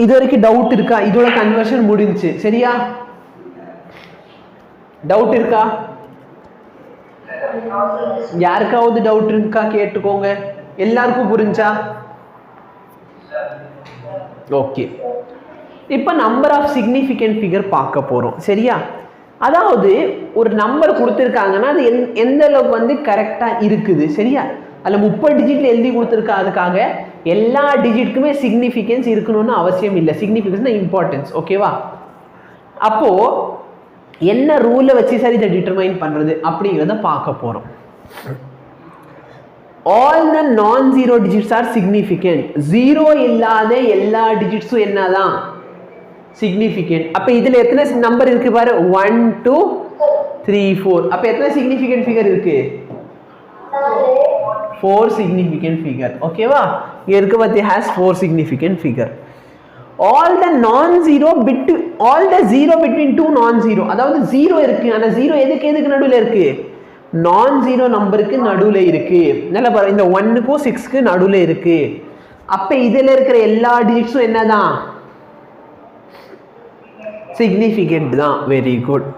இது வரைக்கும் டவுட் இருக்கா? இதோட கன்வர்ஷன் முடிஞ்சுச்சு. சரியா? டவுட் இருக்கா? யாருக்காவது டவுட் இருக்கா கேட்டுக்கோங்க. எல்லாருக்கும் புரிஞ்சா? ஓகே. இப்போ நம்பர் ஆஃப் சிக்னிஃபிகண்ட் ஃபிகர் பார்க்க போறோம். சரியா? அதாவது ஒரு நம்பர் கொடுத்துருக்காங்கன்னா அது எந்த அளவுக்கு வந்து கரெக்டா இருக்குது. சரியா? அதில் 30 டிஜிட்ல எழுதி கொடுத்துருக்கா, அதுக்காக எல்லா டிஜிட்டுக்குமே சிக்னிஃபிகன்ஸ் இருக்கணும்னு அவசியம் இல்லை. Significance importance. ஓகேவா? அப்போ என்ன ரூலை வச்சு சார் இதை டிட்டர்மைன் பண்றது அப்படிங்கிறத பார்க்க போறோம். all the non zero digits are significant. Zero இல்லாத எல்லா டிஜிட்ஸும் என்னதான் significant. அப்ப இதுல எத்தனை நம்பர் இருக்கு பாரு? 1 2 3 4. அப்ப எத்தனை significant figure இருக்கு? 4 significant figure. ஓகேவா? இங்க இருக்கு பாத்தி has 4 significant figure. all the non zero between two non zero. அதாவது ஜீரோ இருக்கு, ஆனா ஜீரோ எதுக்கு நடுவுல இருக்கு? நான் ஜீரோ நம்பருக்கு நடுவுல இருக்கு. நல்லா பாருங்க, இந்த 1க்கும் 6க்கு நடுவுல இருக்கு. அப்ப இதுல இருக்கிற எல்லா டிஜிட்ஸும் என்னதான் significant தான். Very good.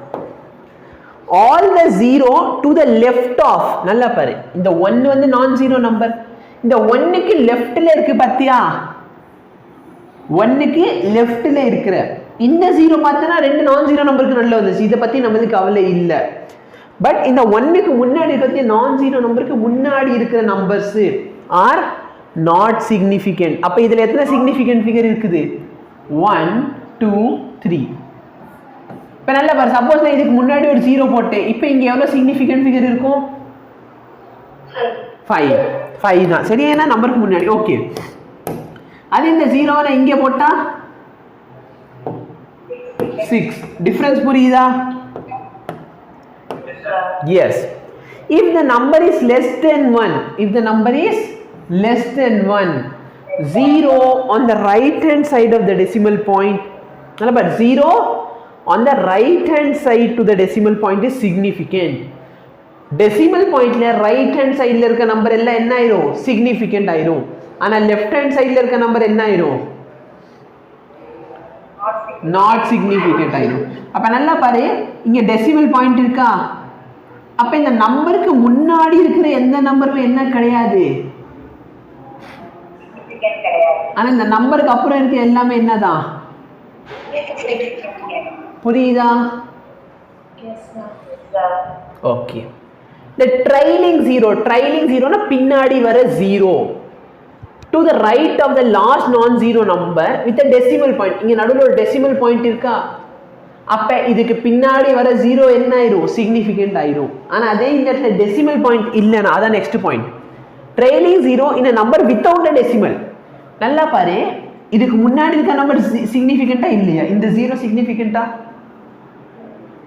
all the zero to the left of. நல்லா பாரு, இந்த 1 வந்து நான் ஜீரோ நம்பர். இந்த 1க்கு லெஃப்ட்ல இருக்கு பாத்தியா? 1க்கு லெஃப்ட்ல இருக்கிற இந்த ஜீரோ பார்த்தனா ரெண்டு நான் ஜீரோ நம்பருக்கு நடுவுல வந்துச்சு. இத பத்தி நமக்கு கவலை இல்ல. பட் இந்த 1க்கு முன்னாடி இருக்கிற நான் ஜீரோ நம்பருக்கு முன்னாடி இருக்கிற நம்பர்ஸ் ஆர் நாட் சிக்னிஃபிகண்ட். அப்ப இதுல எத்தனை சிக்னிஃபிகண்ட் ஃபிகர் இருக்குது? 1 2 3. இப்ப நல்லா பாரு, சப்போஸ் நான் இதுக்கு முன்னாடி ஒரு ஜீரோ போட்டேன், இப்போ இங்க எவ்வளவு சிக்னிஃபிகண்ட் ஃபிகர் இருக்கும்? 5 தான். சரியா? நம்பருக்கு முன்னாடி. ஓகே. அது இந்த ஜீரோவை நான் இங்க போட்டா 6. டிஃபரன்ஸ் புரியுதா? Yes. If the number is less than 1, 0 on the right hand side of the decimal point. Number 0 on the right hand side to the decimal point is significant. Decimal point la right hand side la irukka number ella enna airum? Significant airum. ஆனா left hand side la irukka number enna airum? Not significant airum. அப்ப நல்லா பாரு, இங்க decimal point இருக்கா? அப்ப இந்த நம்பருக்கு முன்னாடி இருக்கிற எந்த நம்பரும் என்ன கிடையாது? ஆனா இந்த நம்பருக்கு அப்புறம் இருக்க எல்லாமே என்னதான்? புரியுதா? ஓகே. the trailing zero னா பின்னாடி வர zero to the right of the last non zero number with a decimal point. இங்க நடுவுல ஒரு decimal point இருக்கா? அப்ப இதுக்கு பின்னாடி வர ஜீரோ என்ன ஆயிரும்? சிக்னிஃபிகண்ட் ஆயிரும். ஆனா அதே இந்த இடத்துல டெசிமல் பாயிண்ட் இல்லனா, அதான் next point. Trailing zero in a number without a decimal. நல்லா பாரு, இதுக்கு முன்னாடி இருக்க நம்பர் சிக்னிஃபிகண்டா இல்லையா? இந்த ஜீரோ சிக்னிஃபிகண்டா?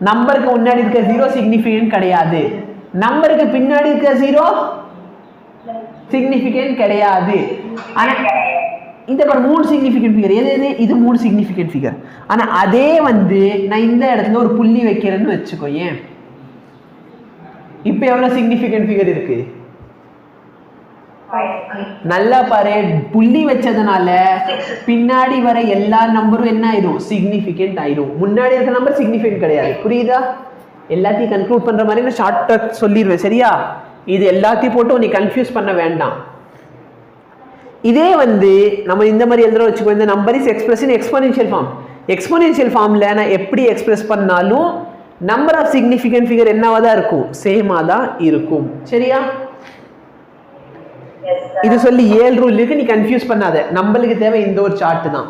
நம்பருக்கு முன்னாடி இருக்க ஜீரோ சிக்னிஃபிகண்ட் கிடையாது. நம்பருக்கு பின்னாடி இருக்க ஜீரோ சிக்னிஃபிகண்ட் கிடையாது. ஆனா இந்த பாரு, 3 சிக்னிஃபிகண்ட் ஃபிகர். எது? இது 3 சிக்னிஃபிகண்ட் ஃபிகர். ஆனா அதே வந்து நான் இந்த இடத்துல ஒரு புள்ளி வைக்கிறேன்னு வெச்சுக்கோ. ஏன்? இப்போ எவ்வளவு சிக்னிஃபிகண்ட் ஃபிகர் இருக்கு? நல்லா பாரு, புள்ளி வச்சதனால பின்னாடி வர எல்லா நம்பரும் என்ன ஆயிரும்? சிக்னிஃபிகண்ட் ஆயிரும். முன்னாடி இருக்க நம்பர் சிக்னிஃபிகண்ட் கிடையாது. புரியுதா? எல்லாத்தையும் கன்க்ளூட் பண்ற மாதிரி நான் ஷார்ட்டா சொல்லிடுவேன். சரியா? இது எல்லாத்தையும் போட்டு நீ கன்ஃபியூஸ் பண்ண வேண்டாம். இதே வந்து நம்ம இந்த மாதிரி எழுதுற வச்சுக்கோ. இந்த number is express in exponential form. Exponential ஃபார்ம்ல நான் எப்படி எக்ஸ்பிரஸ் பண்ணாலும் நம்பர் ஆஃப் சிக்னிஃபிகண்ட் ஃபிகர் என்னவா தான் இருக்கும்? சேமா தான் இருக்கும். சரியா? இது சொல்லி 7 ரூல் இருக்கு, நீ கன்ஃபியூஸ் பண்ணாத. நம்மளுக்கு தேவை இந்த ஒரு சார்ட் தான்.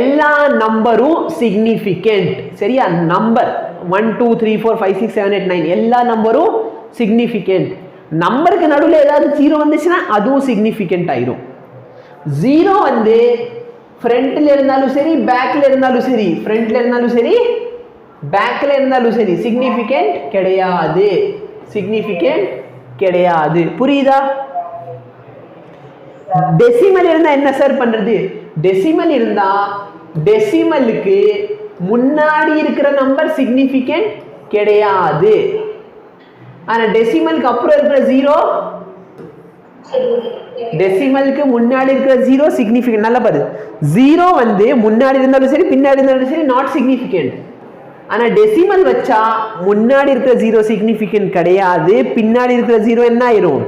எல்லா நம்பரும் சிக்னிஃபிகண்ட். சரியா? நம்பர் 1 2 3 4 5 6 7 8 9 எல்லா நம்பரும் சிக்னிஃபிகண்ட். நம்பருக்கு நடுவுல ஏதாவது ஜீரோ வந்துச்சுன்னா அதுவும் சிக்னிஃபிகண்ட் ஆயிரும். ஜீரோ வந்து ஃப்ரண்ட்ல இருந்தாலும் சரி, பேக்ல இருந்தாலும் சரி, ஃப்ரண்ட்ல இருந்தாலும் சரி, பேக்ல இருந்தாலும் சரி, சிக்னிஃபிகண்ட் கிடையாது. சிக்னிஃபிகண்ட் கிடையாது. புரியுதா? டெசிமல் இருந்தா என்ன சார் பண்றது? டெசிமல் இருந்தா டெசிமலுக்கு முன்னாடி இருக்கிற நம்பர் சிக்னிஃபிகண்ட் கிடையாது. ஆனா டெசிமலுக்கு அப்புறம் இருக்கிற ஜீரோ டெசிமலுக்கு முன்னாடி இருக்கிற ஜீரோ சிக்னிஃபிகன்ட். நல்லா பாரு, ஜீரோ வந்து முன்னாடி இருந்தாலும் சரி பின்னாடி இருந்தாலும் சரி நாட் சிக்னிஃபிகன்ட். ஆனா டெசிமல் வச்சா முன்னாடி இருக்கிற ஜீரோ சிக்னிஃபிகன்ட் கிடையாது, பின்னாடி இருக்கிற ஜீரோ என்ன ஆயிரும்,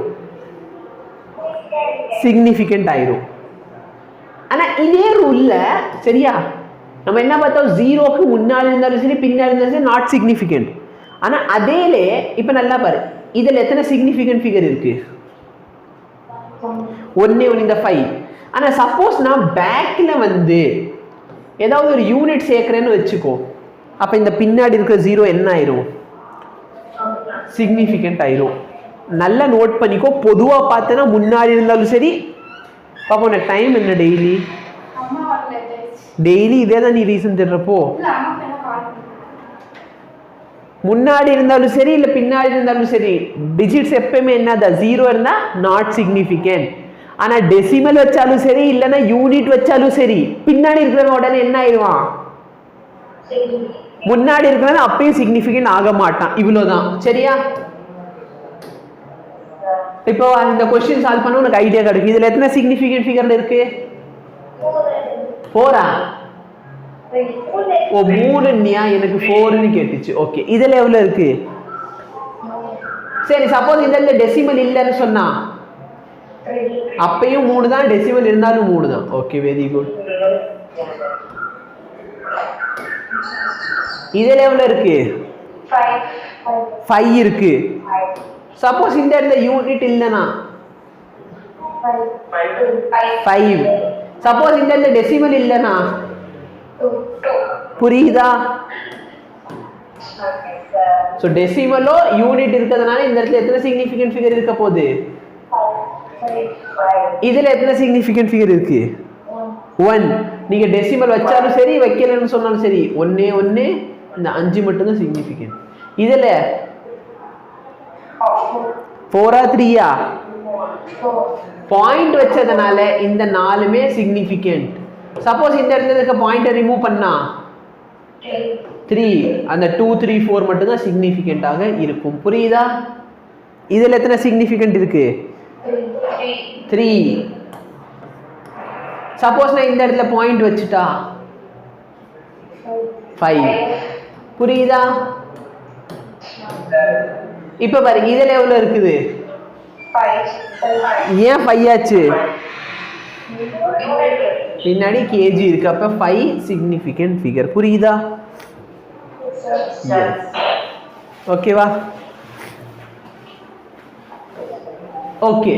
சிக்னிஃபிகன்ட் ஆயிரும். ஆனா இதே ரூல்ல சரியா நம்ம என்ன பார்த்தோம், ஜீரோக்கு முன்னாடி இருந்தாலும் சரி பின்னாடி இருந்தாலும் சரி நாட் சிக்னிஃபிகன்ட். ஆனா அதேலே இப்ப நல்லா பாரு, இதுல எத்தனை சிக்னிஃபிகன்ட் ஃபிகர் இருக்கு, ஒன்னே ஒன்று, இந்த 5. ஆனா சப்போஸ் நான் பேக்ல வந்து ஏதாவது ஒரு யூனிட் சேர்க்கிறேன்னு வச்சுக்கோ, அப்ப இந்த பின்னாடி இருக்கிற ஜீரோ என்ன ஆயிரும், சிக்னிஃபிகன்ட் ஆயிரும். நல்லா நோட் பண்ணிக்கோ. பொதுவா பார்த்தேன்னா முன்னாடி இருந்தாலும் சரி, பாப்போம் டைம் என்ன டெய்லி இதே தான் நீ ரீசன் தேடுறப்போ, முன்னாடி இருந்தாலும் சரி இல்ல பின்னாடி இருந்தாலும் சரி டிஜிட்ஸ் எப்பவுமே என்னதா ஜீரோ இருந்தா நாட் சிக்னிஃபிகன்ட். ஆனா டெசிமல் வச்சாலும் சரி இல்லைன்னா யூனிட் வச்சாலும் சரி பின்னாடி இருக்கிறவன் உடனே என்ன ஆயிடுவான், முன்னாடி இருக்கிறவன் அப்பயும் சிக்னிஃபிகன்ட் ஆக மாட்டான். இவ்வளவுதான் சரியா. இப்போ இந்த क्वेश्चन சால்வ் பண்ண உனக்கு ஐடியா கிடைக்கும். இதுல எத்தனை சிக்னிஃபிகன்ட் ஃபிகர்ல இருக்கு, 4. ஓ 3 நியா, எனக்கு 4 னு கேட்டுச்சு. ஓகே, இதுல எவ்வளவு இருக்கு, சரி சப்போஸ் இதெல்ல டெசிமல் இல்லன்னு சொன்னா அப்பயும் 3 தான், டெசிமல் இருந்தாலும் 3 தான். Okay very good. இதுல எவ்வளவு இருக்கு, 5 இருக்கு. சப்போஸ் இந்த இடத்துல யூனிட் இல்லனா 5. சப்போஸ் இந்த இடத்துல டெசிமல் இல்லனா, புரியுதா? சோ டெசிமலோ யூனிட் இருக்கிறதுனால இந்த இடத்துல எத்தனை சிக்னிஃபிகன்ட் ஃபிகர் இருக்க போகுது, இதுல எத்தனை சிக்னிஃபிகன்ட் ஃபிகர் இருக்கு, 1. நீங்க டெசிமல் வச்சாலும் சரி வைக்கலன்னு சொன்னாலும் சரி ஒண்ணே ஒண்ணு, இந்த 5 மட்டும் தான் சிக்னிஃபிகன்ட். இதுல 4 3 பாயிண்ட் வச்சதனால இந்த 4மே சிக்னிஃபிகன்ட். சப்போஸ் இந்த இடத்துல இருக்க பாயிண்டை ரிமூவ் பண்ணா 3, அந்த 2 3 4 மட்டும் தான் சிக்னிஃபிகன்ட்டாக இருக்கும். புரியுதா? இதுல எத்தனை சிக்னிஃபிகன்ட் இருக்கு, 3. சப்போஸ் நான் இந்த இடத்துல பாயிண்ட் வச்சுட்டா 5. புரியுதா? இப்ப பாருங்க இதுல எவ்வளவு இருக்குது, ஏன் 5 ஆச்சு, பின்னாடி கேஜி இருக்கு, அப்ப 5 சிக்னிஃபிகன்ட் ஃபிகர். புரியுதா? ஓகேவா? Okay,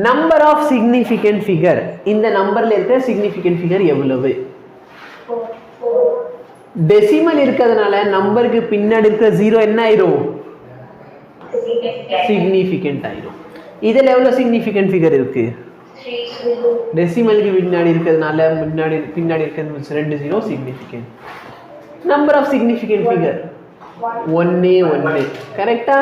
number of significant figure. இந்த நம்பர்ல இருக்கிற சிக்னிஃபிகன்ட் ஃபிகர் எவ்வளவு, டெசிமல் இருக்கிறதுனால நம்பருக்கு பின்னாடி இருக்கிற ஜீரோ என்ன ஆயிரும், சிக்னிஃபிகன்ட் ஆயிரும். இதுல எவ்வளவு சிக்னிஃபிகன்ட் ஃபிகர் இருக்கு, டெசிமலுக்கு பின்னாடி இருக்கிறதுனால முன்னாடி பின்னாடி இருக்கிறது 2 zero significant. Number of significant figure 1. கரெக்டா?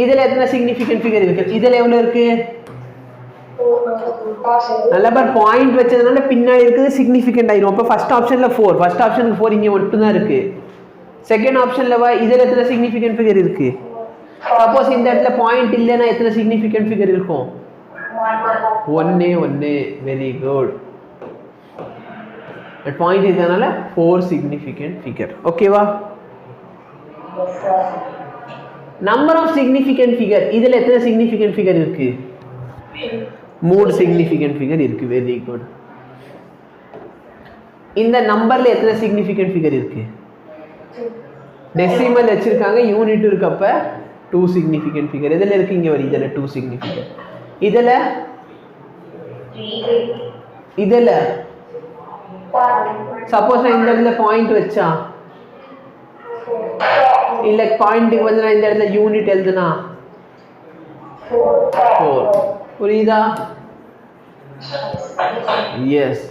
இதுல எத்தனை சிக்னிஃபிகன்ட் ஃபிகர் இருக்கு, இதுல எவ்வளவு இருக்கு, நல்ல பார் பாயிண்ட் வச்சதுனால பின்னாடி இருக்குது சிக்னிஃபிகன்ட் ஆயிரும். அப்ப ஃபர்ஸ்ட் ஆப்ஷன்ல 4, ஃபர்ஸ்ட் ஆப்ஷனுக்கு 4 இங்க மட்டும் தான் இருக்கு. செகண்ட் ஆப்ஷன்ல இதுல எத்தனை சிக்னிஃபிகன்ட் ஃபிகர் இருக்கு, சப்போஸ் இந்த இடத்துல பாயிண்ட் இல்லைன்னா எத்தனை சிக்னிஃபிகன்ட் ஃபிகர் இருக்கும், 1. Very good. பாயிண்ட் இருக்கனால 4 சிக்னிஃபிகன்ட் ஃபிகர். ஓகேவா? Number of significant figure. இதுல எத்தனை சிக்னிஃபிகன்ட் ஃபிகர் இருக்கு, 3 சிக்னிஃபிகன்ட் ஃபிகர் இருக்கு. Very good. இந்த நம்பர்ல எத்தனை சிக்னிஃபிகன்ட் ஃபிகர் இருக்கு, டெசிமல் வச்சிருக்காங்க, யூனிட் இருக்கப்ப 2 சிக்னிஃபிகன்ட் ஃபிகர். இதுல இருக்கு, இங்க வர இதுல 2 சிக்னிஃபிகன்ட். இதுல சப்போஸ் நான் இந்த இடத்துல பாயிண்ட் வச்சா இல்ல பாயிண்ட்டுக்கு வந்து நான் இந்த இடத்துல யூனிட் எழுதுனா 4. புரியுதா? எஸ்.